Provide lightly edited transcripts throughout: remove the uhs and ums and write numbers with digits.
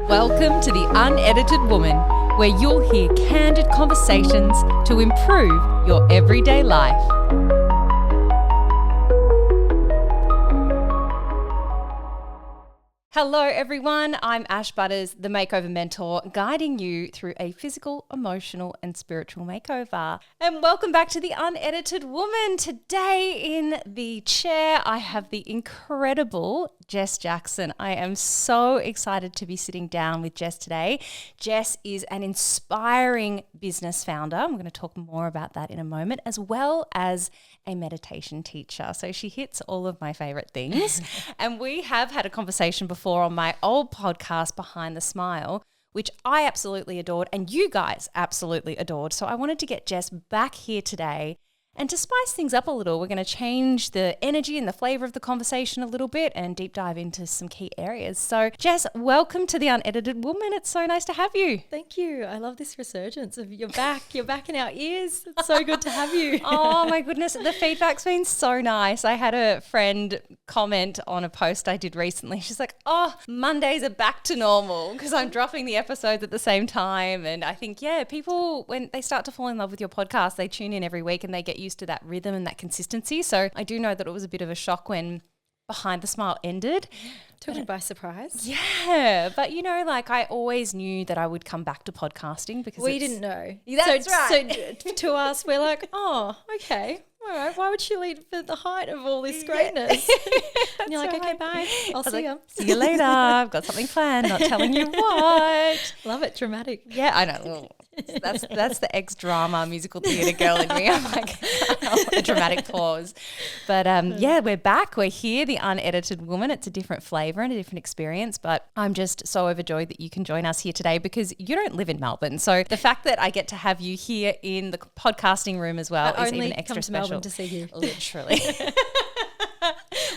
Welcome to The Unedited Woman, where you'll hear candid conversations to improve your everyday life. Hello everyone, I'm Ash Butterss, the Makeover Mentor, guiding you through a physical, emotional and spiritual makeover. And welcome back to The Unedited Woman. Today in the chair, I have the incredible Jess Jackson. I am so excited to be sitting down with Jess today. Jess is an inspiring business founder. I'm going to talk more about that in a moment, as well as a meditation teacher. So she hits all of my favorite things. And we have had a conversation before on my old podcast, Behind the Smile, which I absolutely adored and you guys absolutely adored. So I wanted to get Jess back here today. And to spice things up a little, we're going to change the energy and the flavor of the conversation a little bit and deep dive into some key areas. So Jess, welcome to The Unedited Woman. It's so nice to have you. Thank you. I love this resurgence of you're back in our ears. It's so good to have you. Oh my goodness. The feedback's been so nice. I had a friend comment on a post I did recently. She's like, oh, Mondays are back to normal because I'm dropping the episodes at the same time. And I think, yeah, people, when they start to fall in love with your podcast, they tune in every week and they get used to that rhythm and that consistency. So I do know that it was a bit of a shock when Behind the Smile ended. Took me by surprise. Yeah. But you know, like I always knew that I would come back to podcasting because we didn't know. That's right. So to us, we're like, oh, okay. All right, why would she lead for the height of all this greatness? And you're like, right. Okay, bye. I'll see you. See you later. I've got something planned, not telling you what. Love it, dramatic. Yeah, I know. Well, that's the ex-drama musical theatre girl in me. I'm like, a dramatic pause. But yeah, we're back. We're here, The Unedited Woman. It's a different flavour and a different experience. But I'm just so overjoyed that you can join us here today because you don't live in Melbourne. So the fact that I get to have you here in the podcasting room as well is even extra special. To see you. Literally.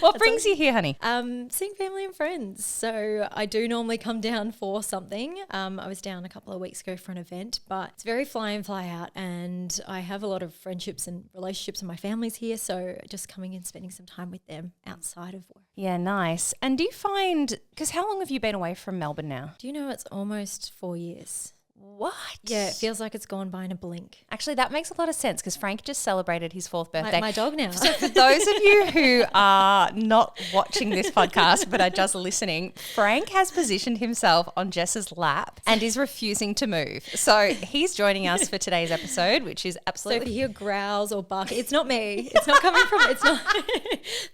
What brings you here, honey? Seeing family and friends. So I do normally come down for something. I was down a couple of weeks ago for an event, but it's very fly in, fly out. And I have a lot of friendships and relationships and my family's here. So just coming in, spending some time with them outside of work. Yeah, nice. And do you find, because how long have you been away from Melbourne now? Do you know it's almost 4 years? What? Yeah, it feels like it's gone by in a blink. Actually, that makes a lot of sense because Frank just celebrated his 4th birthday. My dog now. So for those of you who are not watching this podcast but are just listening, Frank has positioned himself on Jess's lap and is refusing to move. So he's joining us for today's episode, which is absolutely... So if you hear growls or bark, it's not me. It's not coming from... It's not...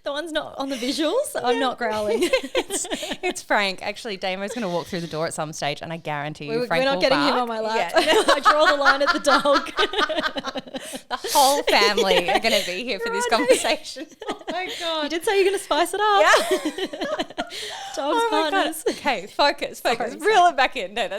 The one's not on the visuals. I'm not growling. It's Frank. Actually, Damo's going to walk through the door at some stage and I guarantee you Frank we're not will getting bark. Him on my lap. Yeah. I draw the line at the dog. The whole family are going to be here for this conversation. Oh my God. You did say you're going to spice it up. Yeah. Dogs, partners. Okay, focus. Reel it back in. No,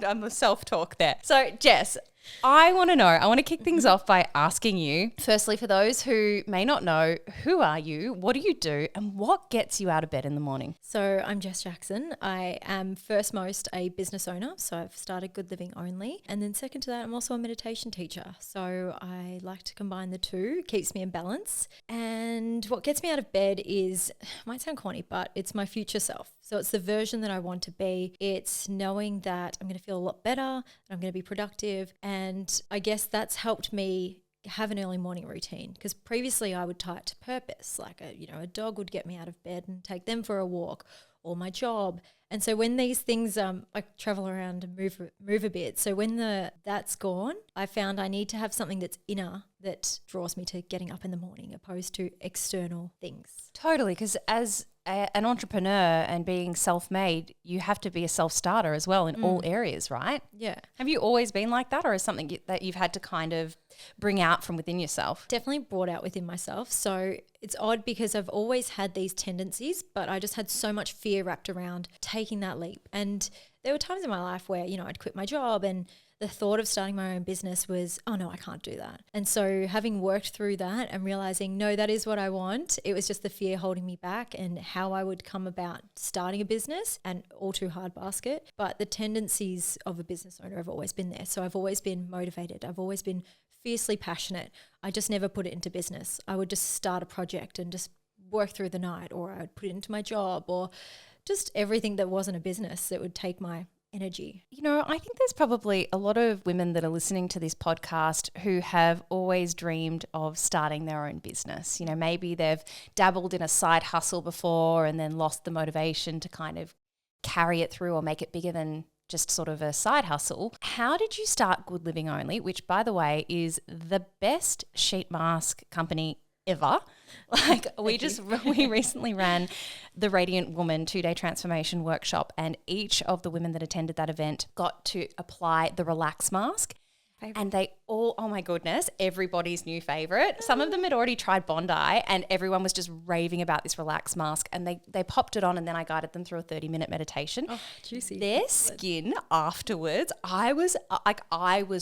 I'm a self-talk there. So Jess, I want to kick things off by asking you, firstly, for those who may not know, who are you, what do you do, and what gets you out of bed in the morning? So I'm Jess Jackson. I am first most a business owner. So I've started Good Living Only. And then second to that, I'm also a meditation teacher. So I like to combine the two. It keeps me in balance. And what gets me out of bed is, might sound corny, but it's my future self. So it's the version that I want to be. It's knowing that I'm going to feel a lot better, that I'm going to be productive. And I guess that's helped me have an early morning routine because previously I would tie it to purpose. Like a dog would get me out of bed and take them for a walk, or my job. And so when these things, I travel around and move a bit. So when that's gone, I found I need to have something that's inner that draws me to getting up in the morning opposed to external things. Totally, because as an entrepreneur and being self-made, you have to be a self-starter as well in all areas, right? Yeah. Have you always been like that, or is something that you've had to kind of bring out from within yourself? Definitely brought out within myself. So it's odd because I've always had these tendencies, but I just had so much fear wrapped around taking that leap. And there were times in my life where, I'd quit my job and the thought of starting my own business was, oh no, I can't do that. And so having worked through that and realizing, no, that is what I want, it was just the fear holding me back and how I would come about starting a business, and all too hard basket. But the tendencies of a business owner have always been there. So I've always been motivated. I've always been fiercely passionate. I just never put it into business. I would just start a project and just work through the night, or I would put it into my job, or just everything that wasn't a business that would take my energy. You know, I think there's probably a lot of women that are listening to this podcast who have always dreamed of starting their own business. You know, maybe they've dabbled in a side hustle before and then lost the motivation to kind of carry it through or make it bigger than just sort of a side hustle. How did you start Good Living Only, which, by the way, is the best sheet mask company ever? Like we recently ran the Radiant Woman 2-day transformation workshop, and each of the women that attended that event got to apply the Relax mask. And they all, oh my goodness, everybody's new favorite. Some of them had already tried Bondi and everyone was just raving about this Relax mask, and they popped it on, and then I guided them through a 30-minute meditation. Oh, juicy. Their skin afterwards, I was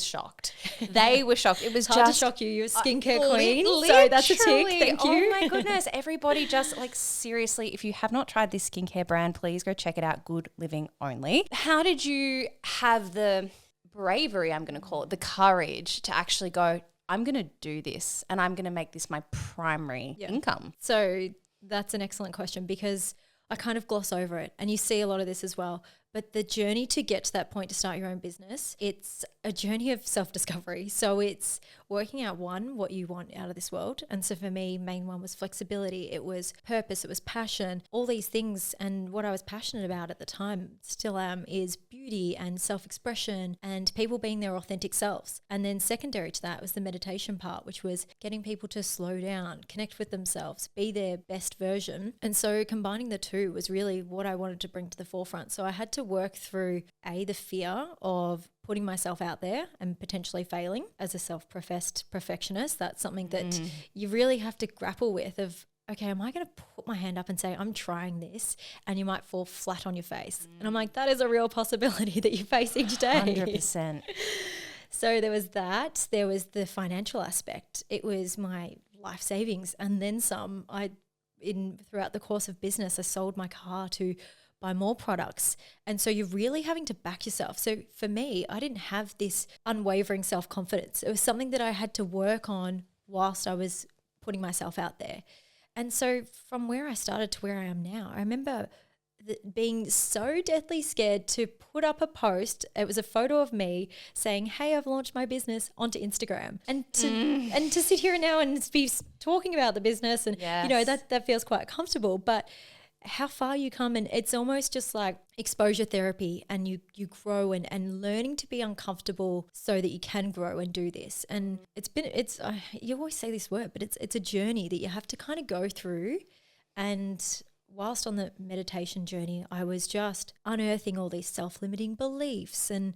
shocked. They were shocked. It was Hard to just shock you. You're a skincare queen. literally, So that's a tick. Thank you. Oh my goodness. Everybody just like, seriously, if you have not tried this skincare brand, please go check it out. Good Living Only. How did you have the bravery, I'm going to call it, the courage to actually go, I'm going to do this and I'm going to make this my primary income? So that's an excellent question, because I kind of gloss over it, and you see a lot of this as well. But the journey to get to that point to start your own business, it's a journey of self-discovery. So it's working out, one, what you want out of this world. And so for me, main one was flexibility. It was purpose. It was passion, all these things. And what I was passionate about at the time, still am, is beauty and self-expression and people being their authentic selves. And then secondary to that was the meditation part, which was getting people to slow down, connect with themselves, be their best version. And so combining the two was really what I wanted to bring to the forefront. So I had to work through the fear of putting myself out there and potentially failing as a self-professed perfectionist. That's something that you really have to grapple with, of, okay, am I going to put my hand up and say, I'm trying this, and you might fall flat on your face. And I'm like, that is a real possibility that you face each day. 100%. So there was that. There was the financial aspect. It was my life savings and then some. Throughout the course of business, I sold my car to buy more products. And so you're really having to back yourself. So for me, I didn't have this unwavering self-confidence. It was something that I had to work on whilst I was putting myself out there. And so from where I started to where I am now, I remember being so deathly scared to put up a post. It was a photo of me saying, hey, I've launched my business, onto Instagram, and to sit here now and be talking about the business, and you know, that feels quite comfortable. But how far you come, and it's almost just like exposure therapy, and you grow and learning to be uncomfortable so that you can grow and do this. And you always say this word, but it's a journey that you have to kind of go through. And whilst on the meditation journey, I was just unearthing all these self-limiting beliefs, and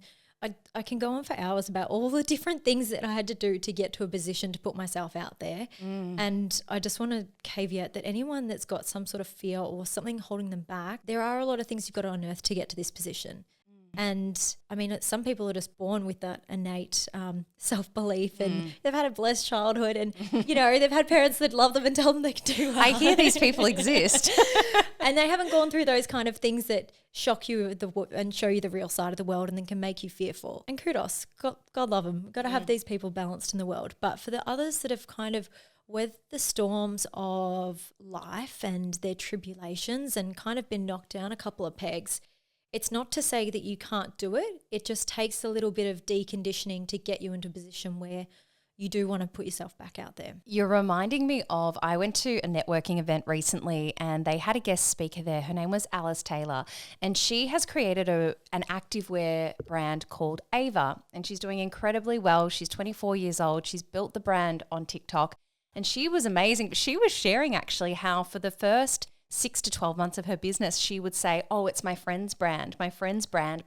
I can go on for hours about all the different things that I had to do to get to a position to put myself out there. And I just want to caveat that anyone that's got some sort of fear or something holding them back, there are a lot of things you've got to unearth to get to this position. And I mean, some people are just born with that innate self-belief, and they've had a blessed childhood, and, you know, they've had parents that love them and tell them they can do well. I hear these people exist. And they haven't gone through those kind of things that shock you and show you the real side of the world and then can make you fearful. And kudos, God love them. Got to have these people balanced in the world. But for the others that have kind of weathered the storms of life and their tribulations and kind of been knocked down a couple of pegs, it's not to say that you can't do it. It just takes a little bit of deconditioning to get you into a position where you do want to put yourself back out there. You're reminding me of, I went to a networking event recently and they had a guest speaker there. Her name was Alice Taylor, and she has created an activewear brand called Ava, and she's doing incredibly well. She's 24 years old. She's built the brand on TikTok, and she was amazing. She was sharing actually how for the first 6 to 12 months of her business, she would say, oh, it's my friend's brand,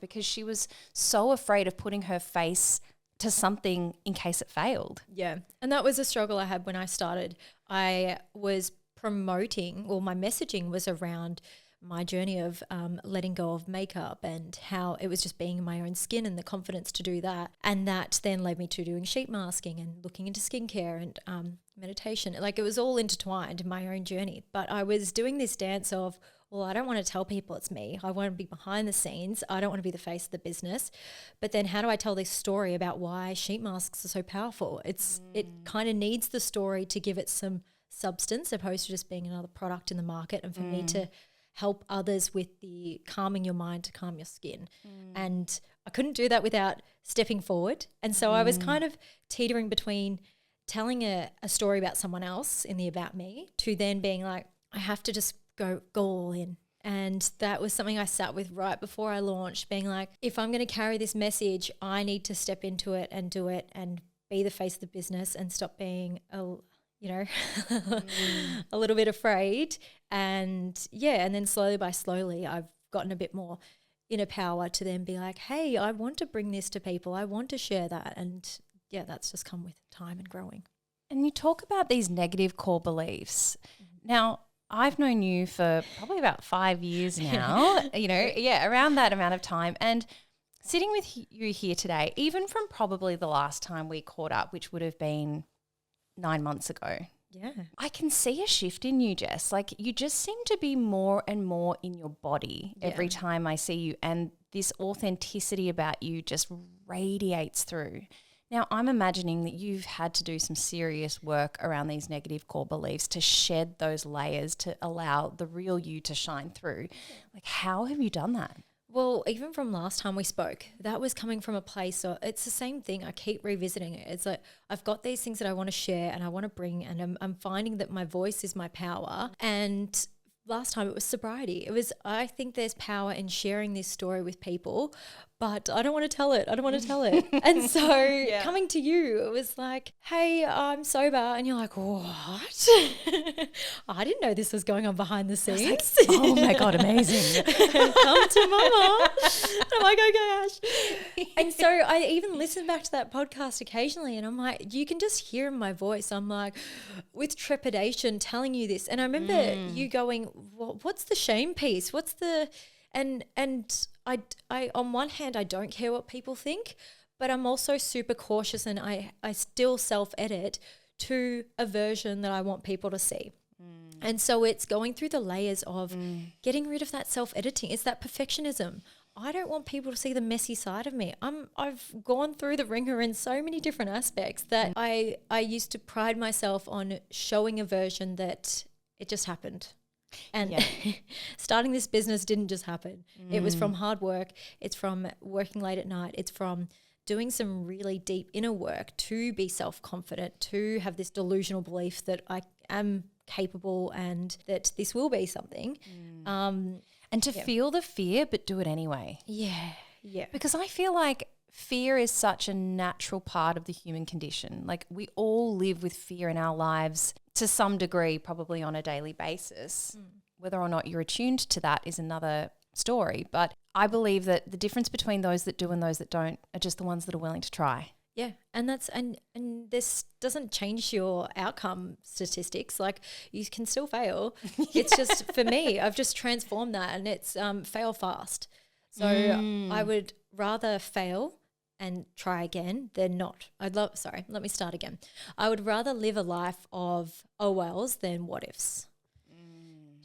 because she was so afraid of putting her face to something in case it failed. Yeah. And that was a struggle I had when I started. I was promoting, or my messaging was around my journey of letting go of makeup and how it was just being in my own skin and the confidence to do that. And that then led me to doing sheet masking and looking into skincare and meditation. Like, it was all intertwined in my own journey. But I was doing this dance of, well, I don't want to tell people it's me. I want to be behind the scenes. I don't want to be the face of the business. But then how do I tell this story about why sheet masks are so powerful? It kind of needs the story to give it some substance, opposed to just being another product in the market. And for me to help others with the calming your mind to calm your skin. And I couldn't do that without stepping forward. And so I was kind of teetering between telling a story about someone else in the about me to then being like, I have to just go all in. And that was something I sat with right before I launched, being like, if I'm going to carry this message, I need to step into it and do it and be the face of the business and stop being a little bit afraid. And then slowly I've gotten a bit more inner power to then be like, hey, I want to bring this to people. I want to share that. And that's just come with time and growing. And you talk about these negative core beliefs. Now, I've known you for probably about 5 years now, around that amount of time. And sitting with you here today, even from probably the last time we caught up, which would have been 9 months ago. Yeah. I can see a shift in you, Jess. Like, you just seem to be more and more in your body every time I see you. And this authenticity about you just radiates through. Now, I'm imagining that you've had to do some serious work around these negative core beliefs to shed those layers to allow the real you to shine through. Like, how have you done that? Well, even from last time we spoke, that was coming from a place of, it's the same thing. I keep revisiting it. It's like, I've got these things that I want to share and I want to bring, and I'm finding that my voice is my power. And last time it was sobriety. I think there's power in sharing this story with people, but I don't want to tell it. And so coming to you, it was like, hey, I'm sober. And you're like, what? I didn't know this was going on behind the scenes. Like, oh my God, amazing. Come to mama. I'm like, okay, Ash. And so I even listen back to that podcast occasionally and I'm like, you can just hear in my voice, I'm like, with trepidation telling you this. And I remember you going, what's the shame piece? What's the... And I on one hand, I don't care what people think, but I'm also super cautious and I still self-edit to a version that I want people to see. And so it's going through the layers of getting rid of that self-editing. It's that perfectionism. I don't want people to see the messy side of me. I've gone through the ringer in so many different aspects that I used to pride myself on showing a version that it just happened. And starting this business didn't just happen. It was from hard work. It's from working late at night. It's from doing some really deep inner work to be self-confident, to have this delusional belief that I am capable and that this will be something. And to feel the fear but do it anyway. Yeah. Because I feel like fear is such a natural part of the human condition. Like, we all live with fear in our lives to some degree, probably on a daily basis. Whether or not you're attuned to that is another story. But I believe that the difference between those that do and those that don't are just the ones that are willing to try. Yeah, and that's and this doesn't change your outcome statistics. Like, you can still fail. It's just, for me, I've just transformed that, and it's fail fast. So I would rather fail and try again than not. Let me start again. I would rather live a life of oh wells than what ifs.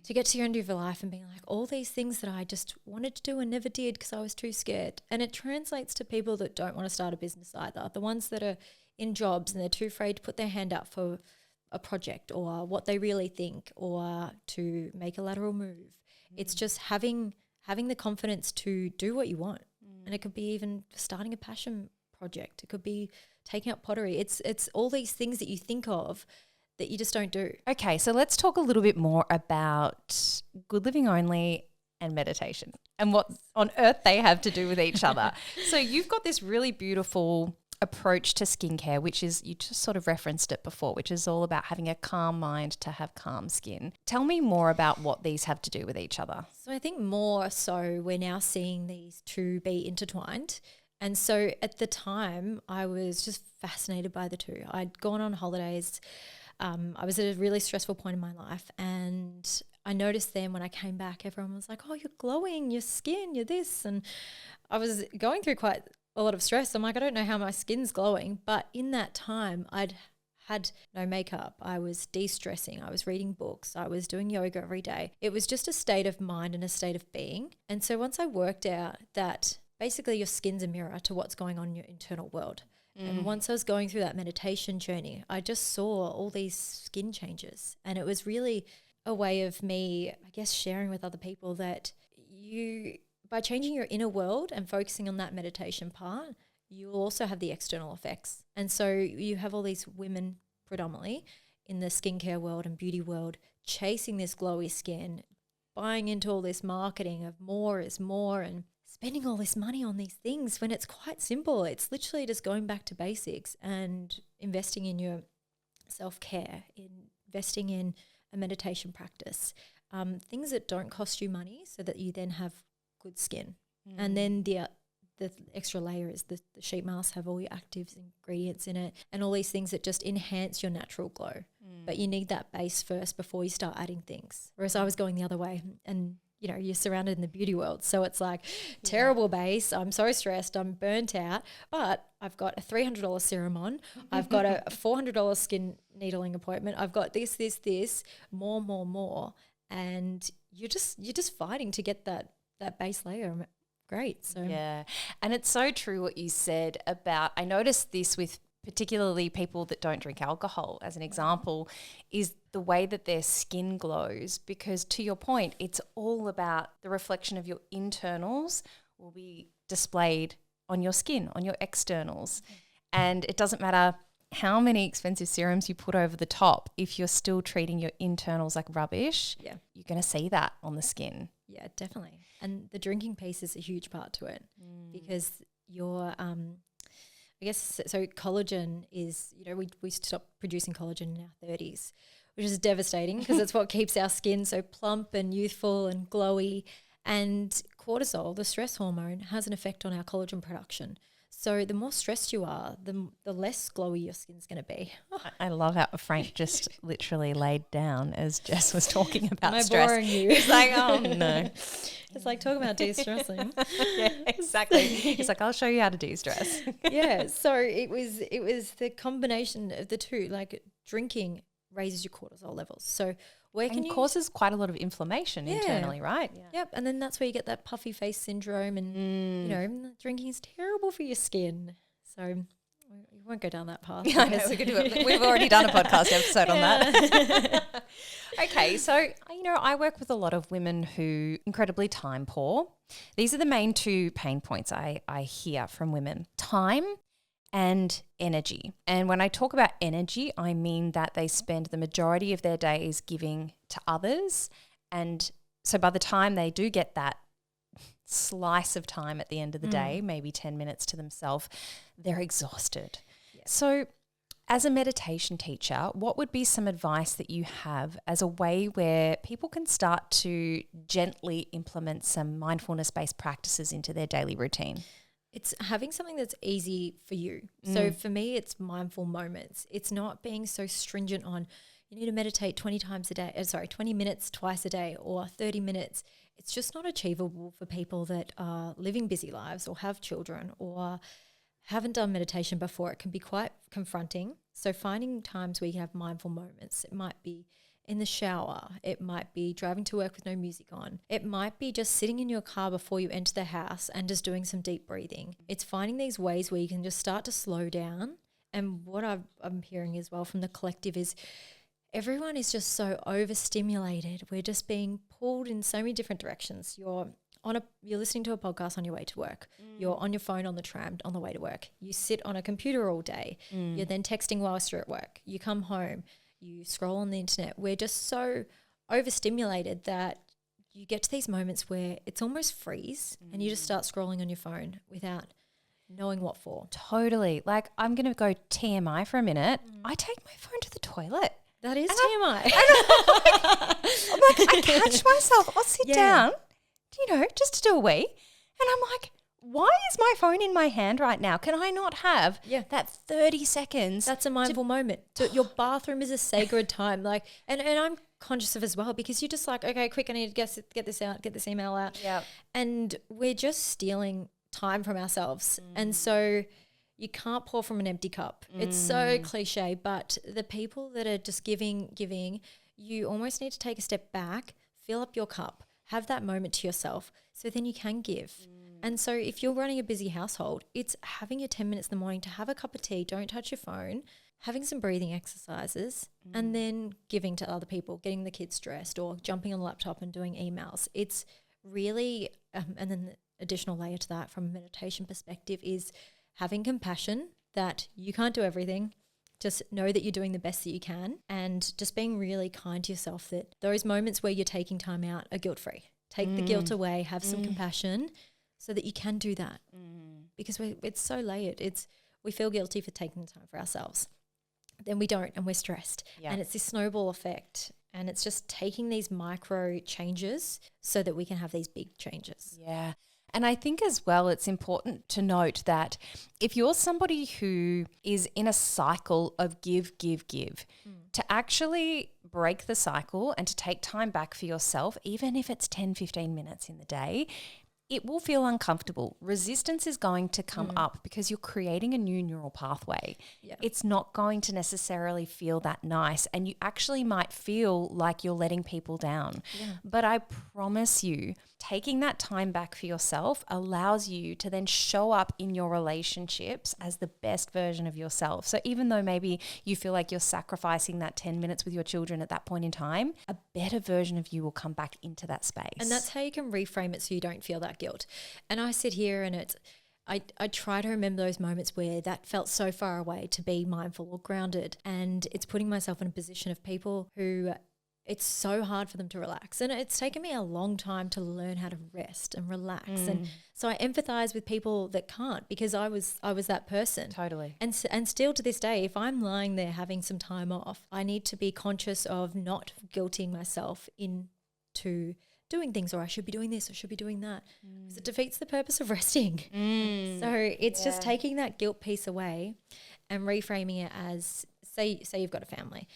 To get to your end of your life and being like, all these things that I just wanted to do and never did because I was too scared. And it translates to people that don't want to start a business either. The ones that are in jobs and they're too afraid to put their hand up for a project or what they really think or to make a lateral move. It's just having the confidence to do what you want. And it could be even starting a passion project. It could be taking up pottery. It's all these things that you think of that you just don't do. Okay, so let's talk a little bit more about Good Living Only and meditation and what on earth they have to do with each other. So you've got this really beautiful approach to skincare, which is, you just sort of referenced it before, which is all about having a calm mind to have calm skin. Tell me more about what these have to do with each other. So I think more so we're now seeing these two be intertwined. And so at the time, I was just fascinated by the two. I'd gone on holidays. I was at a really stressful point in my life, and I noticed then when I came back, everyone was like, oh, you're glowing, your skin, you're this. And I was going through quite a lot of stress. I'm like, I don't know how my skin's glowing. But in that time, I'd had no makeup. I was de-stressing. I was reading books. I was doing yoga every day. It was just a state of mind and a state of being. And so once I worked out that basically your skin's a mirror to what's going on in your internal world. And once I was going through that meditation journey, I just saw all these skin changes, and it was really a way of me, I guess, sharing with other people that by changing your inner world and focusing on that meditation part, you will also have the external effects. And so you have all these women predominantly in the skincare world and beauty world chasing this glowy skin, buying into all this marketing of more is more and spending all this money on these things when it's quite simple. It's literally just going back to basics and investing in your self-care, investing in a meditation practice, things that don't cost you money so that you then have good skin. And then the extra layer is the sheet masks have all your active ingredients in it and all these things that just enhance your natural glow. But you need that base first before you start adding things. Whereas I was going the other way and, you know, you're surrounded in the beauty world. So it's like terrible base. I'm so stressed. I'm burnt out. But I've got a $300 serum on. I've got a $400 skin needling appointment. I've got this, more. And you're just fighting to get that base layer. Great. So yeah. And it's so true what you said about, I noticed this with particularly people that don't drink alcohol as an example, is the way that their skin glows, because to your point, it's all about the reflection of your internals will be displayed on your skin, on your externals. And it doesn't matter how many expensive serums you put over the top, if you're still treating your internals like rubbish, you're going to see that on the skin. Yeah, definitely. And the drinking piece is a huge part to it because your I guess so collagen is, you know, we stop producing collagen in our 30s, which is devastating because it's what keeps our skin so plump and youthful and glowy. And cortisol, the stress hormone, has an effect on our collagen production. So the more stressed you are, the less glowy your skin's going to be. I love how Frank just literally laid down as Jess was talking about Am I stress. boring you? He's like, oh no. It's like talking about de-stressing. Yeah, exactly. He's like, I'll show you how to de-stress. Yeah. So it was the combination of the two. Like drinking raises your cortisol levels. So where can you causes quite a lot of inflation internally, right? Yeah. Yep. And then that's where you get that puffy face syndrome, and you know, drinking is terrible for your skin. So we won't go down that path. Yeah, I know, we could do it. We've already done a podcast episode on that. Okay, so you know, I work with a lot of women who incredibly time poor. These are the main two pain points I hear from women: time and energy. And when I talk about energy, I mean that they spend the majority of their days giving to others. And so by the time they do get that slice of time at the end of the day, maybe 10 minutes to themselves, they're exhausted. Yeah. So as a meditation teacher, what would be some advice that you have as a way where people can start to gently implement some mindfulness-based practices into their daily routine? It's having something that's easy for you. So for me, it's mindful moments. It's not being so stringent on you need to meditate 20 minutes twice a day or 30 minutes. It's just not achievable for people that are living busy lives or have children or haven't done meditation before. It can be quite confronting. So finding times where you have mindful moments, it might be in the shower, it might be driving to work with no music on, it might be just sitting in your car before you enter the house and just doing some deep breathing. It's finding these ways where you can just start to slow down. And what I'm hearing as well from the collective is everyone is just so overstimulated. We're just being pulled in so many different directions. You're listening to a podcast on your way to work. You're on your phone on the tram on the way to work. You sit on a computer all day. You're then texting whilst you're at work. You come home. You scroll on the internet. We're just so overstimulated that you get to these moments where it's almost freeze and you just start scrolling on your phone without knowing what for. Totally. Like, I'm going to go TMI for a minute. I take my phone to the toilet. That is TMI. I'm like, I catch myself. I'll sit down, you know, just to do a wee. And I'm like, why is my phone in my hand right now? Can I not have that 30 seconds? That's a mindful moment. Your bathroom is a sacred time. Like, and I'm conscious of as well because you're just like, okay, quick, I need to get this out, get this email out. Yeah. And we're just stealing time from ourselves. And so you can't pour from an empty cup. It's so cliche, but the people that are just giving, you almost need to take a step back, fill up your cup, have that moment to yourself so then you can give. And so if you're running a busy household, it's having your 10 minutes in the morning to have a cup of tea, don't touch your phone, having some breathing exercises, and then giving to other people, getting the kids dressed or jumping on the laptop and doing emails. It's really, and then the additional layer to that from a meditation perspective is having compassion that you can't do everything. Just know that you're doing the best that you can, and just being really kind to yourself that those moments where you're taking time out are guilt-free. Take the guilt away, have some compassion so that you can do that. Because it's so layered. We feel guilty for taking the time for ourselves. Then we don't, and we're stressed. Yeah. And it's this snowball effect. And it's just taking these micro changes so that we can have these big changes. Yeah. And I think as well, it's important to note that if you're somebody who is in a cycle of give, to actually break the cycle and to take time back for yourself, even if it's 10, 15 minutes in the day, it will feel uncomfortable. Resistance is going to come up because you're creating a new neural pathway. Yeah. It's not going to necessarily feel that nice, and you actually might feel like you're letting people down. Yeah. But I promise you, taking that time back for yourself allows you to then show up in your relationships as the best version of yourself. So even though maybe you feel like you're sacrificing that 10 minutes with your children at that point in time, a better version of you will come back into that space. And that's how you can reframe it so you don't feel that guilt. And I sit here and I try to remember those moments where that felt so far away to be mindful or grounded. And it's putting myself in a position of people who it's so hard for them to relax. And it's taken me a long time to learn how to rest and relax. And so I empathize with people that can't, because I was that person. Totally. And still to this day, if I'm lying there having some time off, I need to be conscious of not guilting myself into doing things, or I should be doing this, or should be doing that, because it defeats the purpose of resting. So it's just taking that guilt piece away and reframing it as, say you've got a family.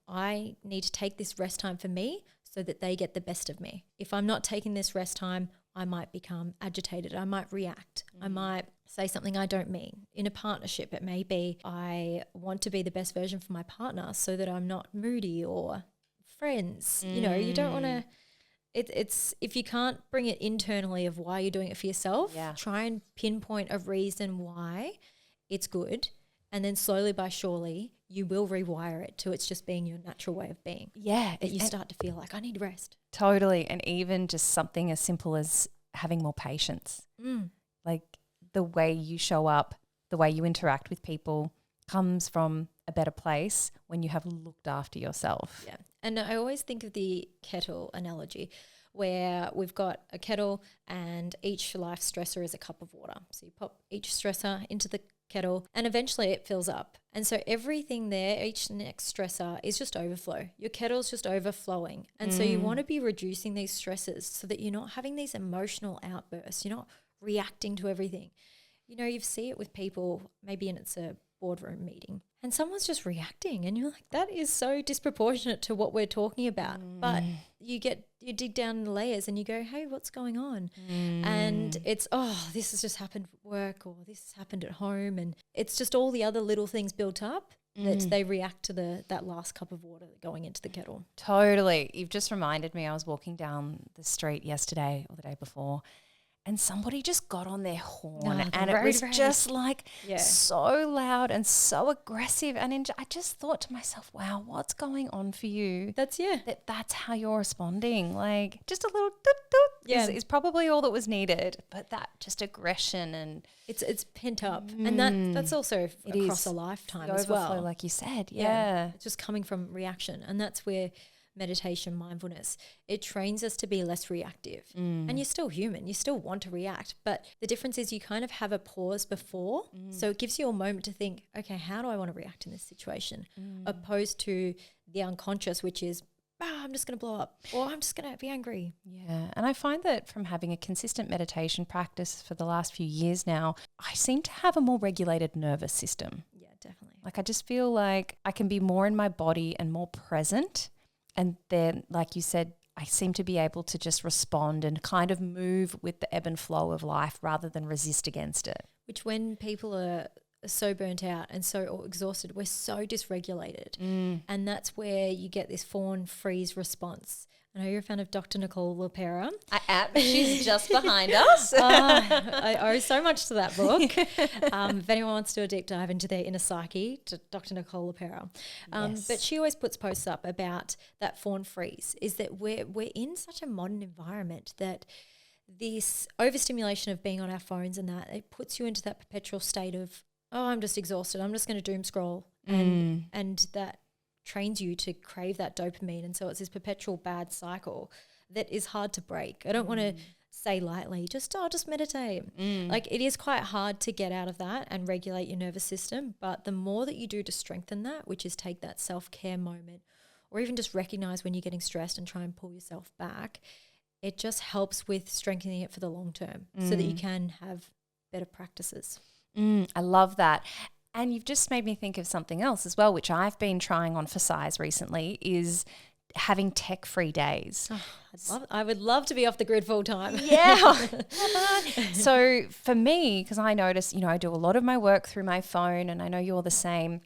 I need to take this rest time for me so that they get the best of me. If I'm not taking this rest time, I might become agitated. I might react. I might say something I don't mean. In a partnership, it may be I want to be the best version for my partner so that I'm not moody, or friends. You know, you don't want to. It's if you can't bring it internally of why you're doing it for yourself, try and pinpoint a reason why it's good, and then slowly but surely you will rewire it to it's just being your natural way of being. Yeah. That you start to feel like I need rest. Totally. And even just something as simple as having more patience. Like the way you show up, the way you interact with people comes from a better place when you have looked after yourself. Yeah. And I always think of the kettle analogy, where we've got a kettle and each life stressor is a cup of water. So you pop each stressor into the kettle and eventually it fills up. And so everything there, each next stressor is just overflow. Your kettle's just overflowing. And so you want to be reducing these stresses so that you're not having these emotional outbursts. You're not reacting to everything. You know, you see it with people, maybe it's a boardroom meeting, and someone's just reacting and you're like, that is so disproportionate to what we're talking about. But you dig down in the layers and you go, hey, what's going on? And it's, this has just happened at work, or this has happened at home, and it's just all the other little things built up that they react to that last cup of water going into the kettle. Totally. You've just reminded me, I was walking down the street yesterday or the day before, and somebody just got on their horn and it was just like so loud and so aggressive. And I just thought to myself, wow, what's going on for you? That's how you're responding. Like just a little doot is probably all that was needed. But that just aggression, and it's pent up. And that's also across a lifetime as well. Like you said, yeah. It's just coming from reaction. And that's where meditation, mindfulness, it trains us to be less reactive. And you're still human, you still want to react, but the difference is you kind of have a pause before, so it gives you a moment to think, okay, how do I want to react in this situation, opposed to the unconscious, which is, I'm just going to blow up, or I'm just going to be angry. Yeah. And I find that from having a consistent meditation practice for the last few years now, I seem to have a more regulated nervous system. Yeah, definitely. Like I just feel like I can be more in my body and more present. And then, like you said, I seem to be able to just respond and kind of move with the ebb and flow of life rather than resist against it. Which, when people are so burnt out and so exhausted, we're so dysregulated. And that's where you get this fawn freeze response. I know you're a fan of Dr. Nicole LaPera. I am. She's just behind us. I owe so much to that book. If anyone wants to do a deep dive into their inner psyche, to Dr. Nicole LaPera. Yes. But she always puts posts up about that fawn freeze, is that we're in such a modern environment that this overstimulation of being on our phones and that, it puts you into that perpetual state of, oh, I'm just exhausted, I'm just going to doom scroll. And that trains you to crave that dopamine. And so it's this perpetual bad cycle that is hard to break. I don't want to say lightly, just meditate. Like, it is quite hard to get out of that and regulate your nervous system. But the more that you do to strengthen that, which is take that self-care moment, or even just recognize when you're getting stressed and try and pull yourself back, it just helps with strengthening it for the long term so that you can have better practices. I love that. And you've just made me think of something else as well, which I've been trying on for size recently, is having tech-free days. I would love to be off the grid full time. Yeah. So for me, because I notice, I do a lot of my work through my phone, and I know you're the same,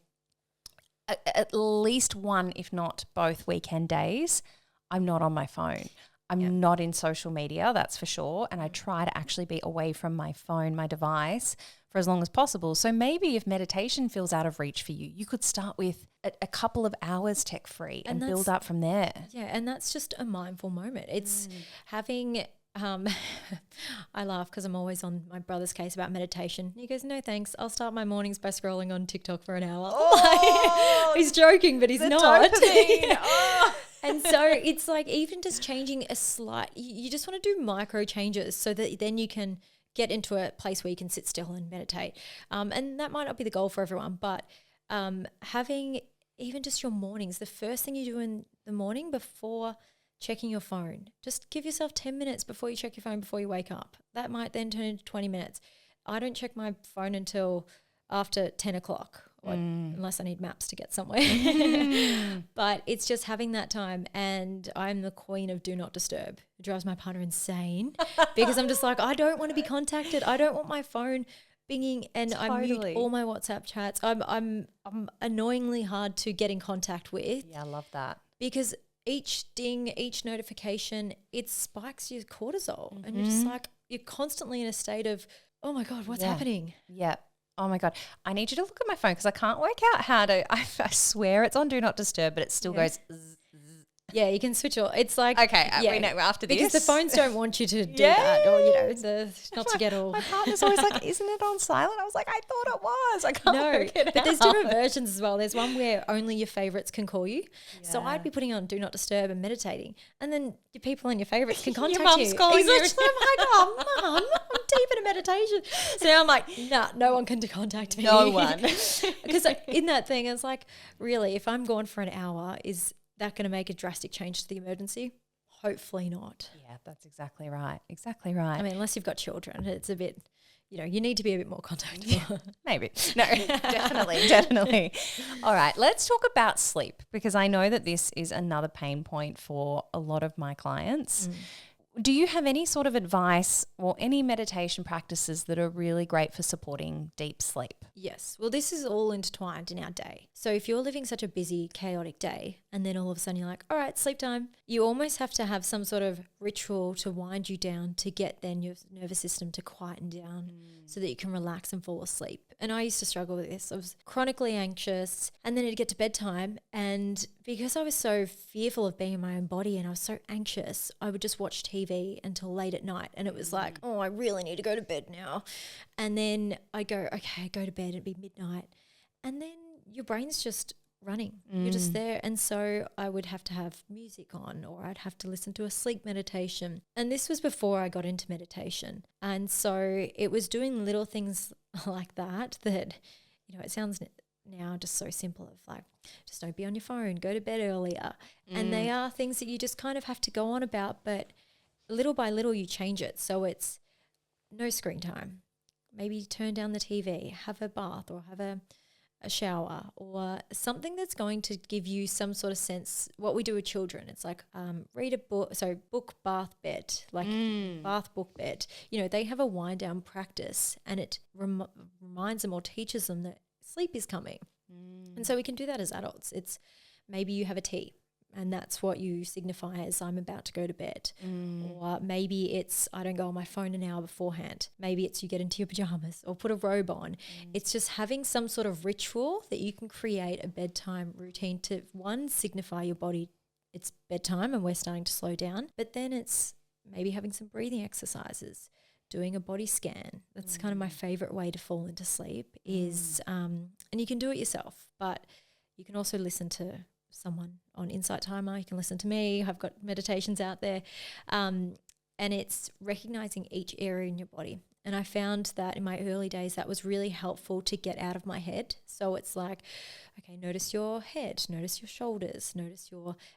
at least one, if not both weekend days, I'm not on my phone. I'm not in social media, that's for sure. And I try to actually be away from my phone, my device, for as long as possible. So maybe if meditation feels out of reach for you, you could start with a couple of hours tech-free and build up from there. Yeah, and that's just a mindful moment. It's having I laugh because I'm always on my brother's case about meditation. He goes, no thanks, I'll start my mornings by scrolling on TikTok for an hour. Oh, he's joking, but he's not. And so it's like, even just changing a slight, you just want to do micro changes so that then you can get into a place where you can sit still and meditate. And that might not be the goal for everyone, but having even just your mornings, the first thing you do in the morning before checking your phone, just give yourself 10 minutes before you check your phone before you wake up. That might then turn into 20 minutes. I don't check my phone until after 10 o'clock. Unless I need maps to get somewhere. But it's just having that time, and I'm the queen of do not disturb. It drives my partner insane because I'm just like, I don't want to be contacted. I don't want my phone binging, and I mute all my WhatsApp chats. I'm annoyingly hard to get in contact with. Yeah, I love that. Because each ding, each notification, it spikes your cortisol, and you're just like, you're constantly in a state of, oh my God, what's happening? Yeah. Oh my God. I need you to look at my phone because I can't work out how to, I swear it's on do not disturb, but it still goes zzz. Yeah, you can switch all. It's like, okay, we know after this. Because the phones don't want you to do that, or, not to get all. My partner's always like, isn't it on silent? I was like, I thought it was. I can't work it but out. There's different versions as well. There's one where only your favorites can call you. Yeah. So I'd be putting on do not disturb and meditating, and then your people and your favorites can contact your mum's you. calling you. I'm like, oh, Mum, I'm deep in a meditation. So now I'm like, nah, no one can contact me. No one. Because in that thing, it's like, really, if I'm gone for an hour, is that going to make a drastic change to the emergency? Hopefully not. Yeah, that's exactly right. Exactly right. I mean, unless you've got children, it's a bit, you need to be a bit more contactable. Yeah, maybe. No, definitely. All right, let's talk about sleep, because I know that this is another pain point for a lot of my clients. Do you have any sort of advice or any meditation practices that are really great for supporting deep sleep? Yes. Well, this is all intertwined in our day. So if you're living such a busy, chaotic day, and then all of a sudden you're like, all right, sleep time, you almost have to have some sort of ritual to wind you down to get then your nervous system to quieten down so that you can relax and fall asleep. And I used to struggle with this. I was chronically anxious, and then it'd get to bedtime, and because I was so fearful of being in my own body and I was so anxious, I would just watch TV until late at night, and it was like, oh, I really need to go to bed now. And then I go, okay, I go to bed, it'd be midnight, and then your brain's just running. You're just there. And so I would have to have music on, or I'd have to listen to a sleep meditation. And this was before I got into meditation. And so it was doing little things like that it sounds now just so simple, of like, just don't be on your phone, go to bed earlier. And they are things that you just kind of have to go on about, but little by little you change it. So it's no screen time. Maybe turn down the TV, have a bath, or have a shower, or something that's going to give you some sort of sense. What we do with children, it's like read a book, so book, bath, bed, like bath, book, bed. They have a wind down practice, and it reminds them or teaches them that sleep is coming. And so we can do that as adults. It's maybe you have a tea, And that's what you signify as I'm about to go to bed. Or maybe it's I don't go on my phone an hour beforehand. Maybe it's you get into your pajamas or put a robe on. It's just having some sort of ritual that you can create a bedtime routine to, one, signify your body it's bedtime and we're starting to slow down. But then it's maybe having some breathing exercises, doing a body scan. That's kind of my favorite way to fall into sleep is, and you can do it yourself, but you can also listen to someone on Insight Timer. You can listen to me. I've got meditations out there. And it's recognizing each area in your body. And I found that in my early days, that was really helpful to get out of my head. So it's like, okay, notice your head, notice your shoulders,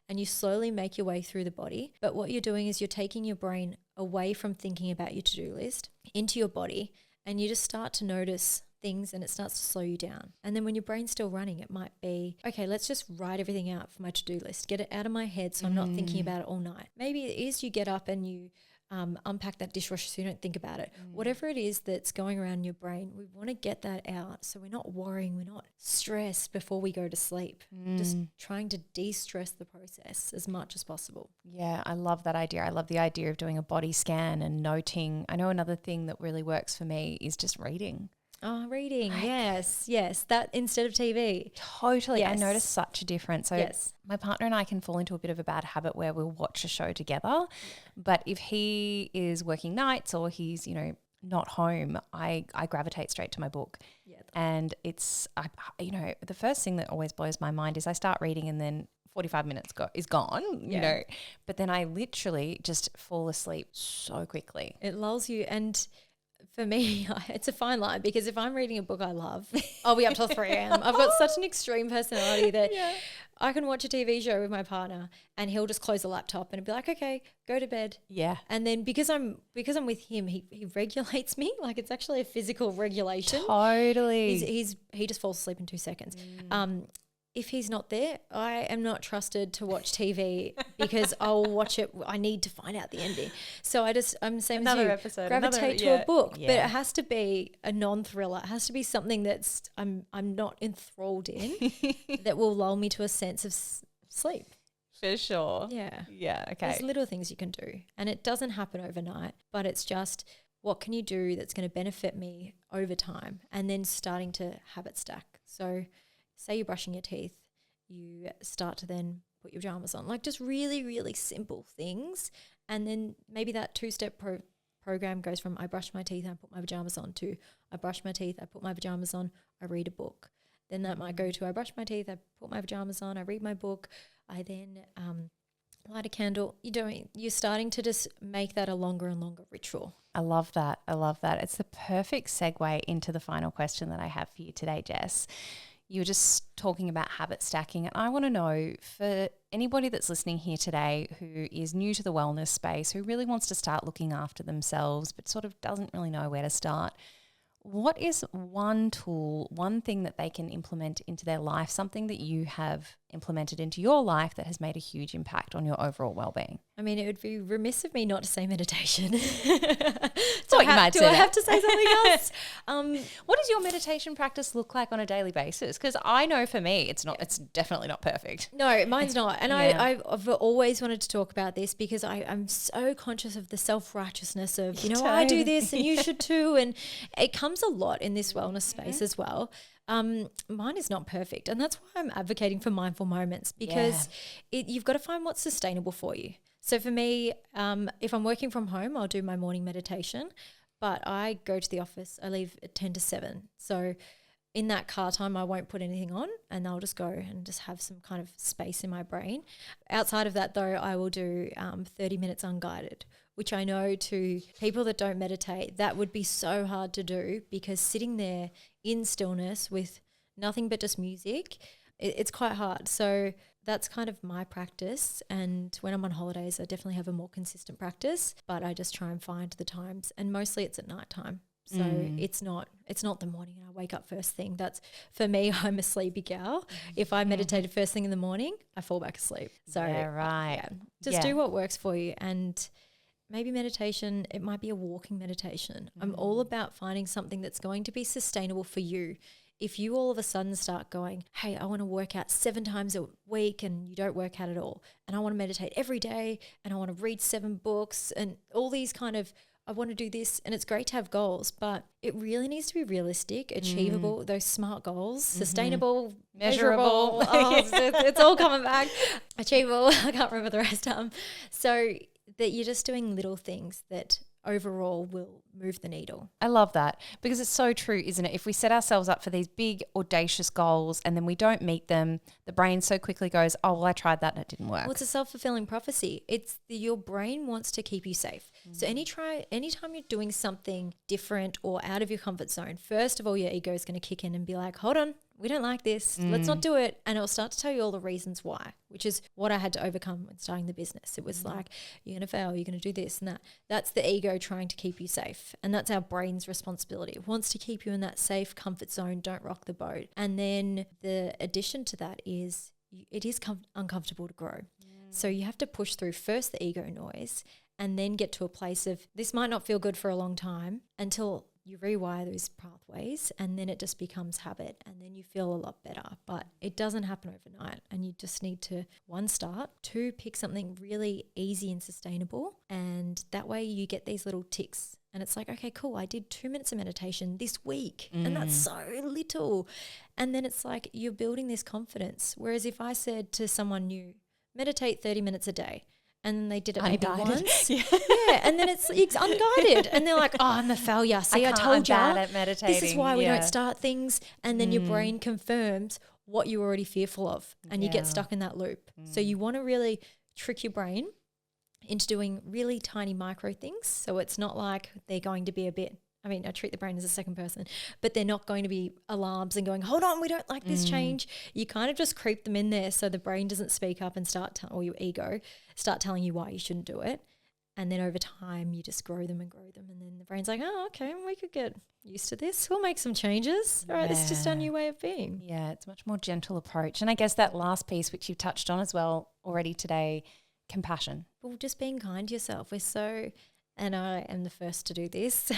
and you slowly make your way through the body. But what you're doing is you're taking your brain away from thinking about your to-do list into your body, and you just start to notice things and it starts to slow you down. And then when your brain's still running, it might be, okay, let's just write everything out for my to-do list, get it out of my head so I'm not thinking about it all night. Maybe it is you get up and you unpack that dishwasher so you don't think about it. Whatever it is that's going around in your brain, we want to get that out so we're not worrying, we're not stressed before we go to sleep. Just trying to de-stress the process as much as possible. Yeah, I love that idea. I love the idea of doing a body scan and noting. I know another thing that really works for me is just reading. Oh, reading. Yes. That instead of TV. Totally. Yes. I notice such a difference. So my partner and I can fall into a bit of a bad habit where we'll watch a show together. But if he is working nights or he's, not home, I gravitate straight to my book. Yeah. And it's, the first thing that always blows my mind is I start reading and then 45 minutes is gone, you know, but then I literally just fall asleep so quickly. It lulls you. And for me, it's a fine line because if I'm reading a book I love, I'll be up till 3 a.m. I've got such an extreme personality that I can watch a TV show with my partner and he'll just close the laptop and be like, okay, go to bed. Yeah. And then because I'm with him, he regulates me. Like it's actually a physical regulation. Totally. He just falls asleep in 2 seconds. If he's not there, I am not trusted to watch TV because I'll watch it. I need to find out the ending. So I'm the same as you. Gravitate to a book, but it has to be a non-thriller. It has to be something that's I'm not enthralled in that will lull me to a sense of sleep. For sure. Yeah. Yeah. Okay. There's little things you can do, and it doesn't happen overnight, but it's just what can you do that's going to benefit me over time, and then starting to habit stack. So say you're brushing your teeth, you start to then put your pajamas on, like just really, really simple things. And then maybe that two-step program goes from I brush my teeth and I put my pajamas on to I brush my teeth, I put my pajamas on, I read a book. Then that might go to I brush my teeth, I put my pajamas on, I read my book, I then light a candle. You're starting to just make that a longer and longer ritual. I love that. It's the perfect segue into the final question that I have for you today, Jess. You were just talking about habit stacking, and I want to know for anybody that's listening here today who is new to the wellness space, who really wants to start looking after themselves but sort of doesn't really know where to start, what is one tool, one thing that they can implement into their life, something that you have implemented into your life that has made a huge impact on your overall well-being? I mean, it would be remiss of me not to say meditation. Do I have to say something else? What does your meditation practice look like on a daily basis? Because I know for me, it's definitely not perfect. No, mine's not. And I've always wanted to talk about this because I'm so conscious of the self-righteousness of, I do this and you should too. And it comes a lot in this wellness space as well. Mine is not perfect, and that's why I'm advocating for mindful moments because you've got to find what's sustainable for you. So for me, if I'm working from home, I'll do my morning meditation, but I go to the office, I leave at 10 to 7. So in that car time, I won't put anything on and I'll just go and just have some kind of space in my brain. Outside of that though, I will do 30 minutes unguided, which I know to people that don't meditate, that would be so hard to do because sitting there in stillness with nothing but just music, it's quite hard. So that's kind of my practice. And when I'm on holidays, I definitely have a more consistent practice, but I just try and find the times. And mostly it's at nighttime. So it's not the morning and I wake up first thing. That's for me, I'm a sleepy gal. If I meditated first thing in the morning, I fall back asleep. So just do what works for you. And maybe meditation, it might be a walking meditation. I'm all about finding something that's going to be sustainable for you. if you all of a sudden start going, hey, I want to work out 7 times a week, and you don't work out at all, and I want to meditate every day, and I want to read 7 books, and all these kind of, I want to do this, and it's great to have goals, but it really needs to be realistic, achievable, those SMART goals, sustainable, measurable, it's all coming back, achievable, I can't remember the rest of them. So that you're just doing little things that overall will move the needle. I love that, because it's so true, isn't it? If we set ourselves up for these big, audacious goals and then we don't meet them, the brain so quickly goes, oh, well, I tried that and it didn't work. Well, it's a self-fulfilling prophecy. Your brain wants to keep you safe. So anytime you're doing something different or out of your comfort zone, first of all, your ego is going to kick in and be like, hold on, we don't like this. Let's not do it. And it'll start to tell you all the reasons why, which is what I had to overcome when starting the business. It was like, you're going to fail, you're going to do this and that. That's the ego trying to keep you safe. And that's our brain's responsibility. It wants to keep you in that safe comfort zone. Don't rock the boat. And then the addition to that is it is uncomfortable to grow. So you have to push through first the ego noise and then get to a place of this might not feel good for a long time until you rewire those pathways, and then it just becomes habit, and then you feel a lot better. But it doesn't happen overnight, and you just need to, 1, start, 2, pick something really easy and sustainable, and that way you get these little ticks. And it's like, okay, cool, I did 2 minutes of meditation this week, and that's so little. And then it's like you're building this confidence. Whereas if I said to someone new, meditate 30 minutes a day, and then they did it maybe once. And then it's unguided. And they're like, oh, I'm a failure. See, I told you. I'm bad at meditating. This is why we don't start things. And then your brain confirms what you're already fearful of, and you get stuck in that loop. So you want to really trick your brain into doing really tiny micro things. So it's not like they're going to be I treat the brain as a second person, but they're not going to be alarms and going, hold on, we don't like this change. You kind of just creep them in there so the brain doesn't speak up and or your ego start telling you why you shouldn't do it. And then over time, you just grow them. And then the brain's like, oh, okay, we could get used to this. We'll make some changes. All right, this is just our new way of being. Yeah, it's a much more gentle approach. And I guess that last piece, which you've touched on as well already today, compassion. Well, just being kind to yourself. And I am the first to do this.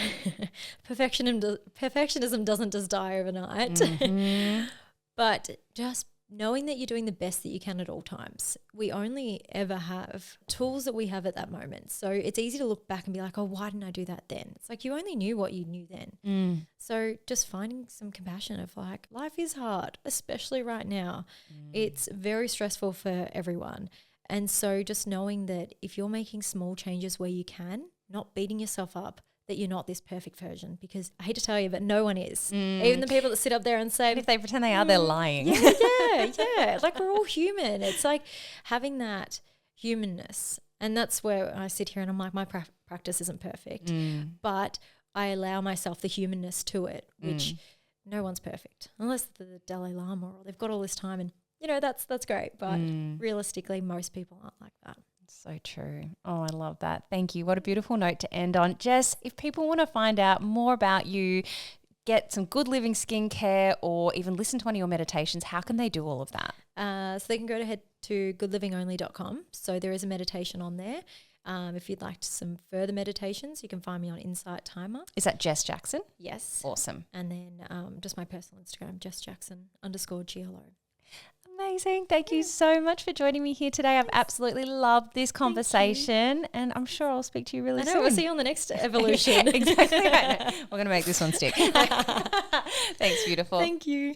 Perfectionism doesn't just die overnight. But just knowing that you're doing the best that you can at all times. We only ever have tools that we have at that moment. So it's easy to look back and be like, oh, why didn't I do that then? It's like you only knew what you knew then. So just finding some compassion of like, life is hard, especially right now. It's very stressful for everyone. And so just knowing that if you're making small changes where you can, not beating yourself up that you're not this perfect version, because I hate to tell you, but no one is. Even the people that sit up there and say, and if they pretend they are, they're lying. Yeah. Like we're all human. It's like having that humanness. And that's where I sit here and I'm like, my practice isn't perfect, but I allow myself the humanness to it, which no one's perfect unless the Dalai Lama or they've got all this time and, that's great. But realistically, most people aren't like that. So true. Oh, I love that. Thank you. What a beautiful note to end on. Jess, if people want to find out more about you, get some good living skincare, or even listen to one of your meditations, how can they do all of that? So they can head to goodlivingonly.com. So there is a meditation on there. If you'd like some further meditations, you can find me on Insight Timer. Is that Jess Jackson? Yes. Awesome. And then just my personal Instagram, JessJackson_GLO. Amazing. Thank you so much for joining me here today. I've absolutely loved this conversation, and I'm sure I'll speak to you really soon. We'll see you on the next evolution. Exactly right. We're going to make this one stick. Thanks, beautiful. Thank you.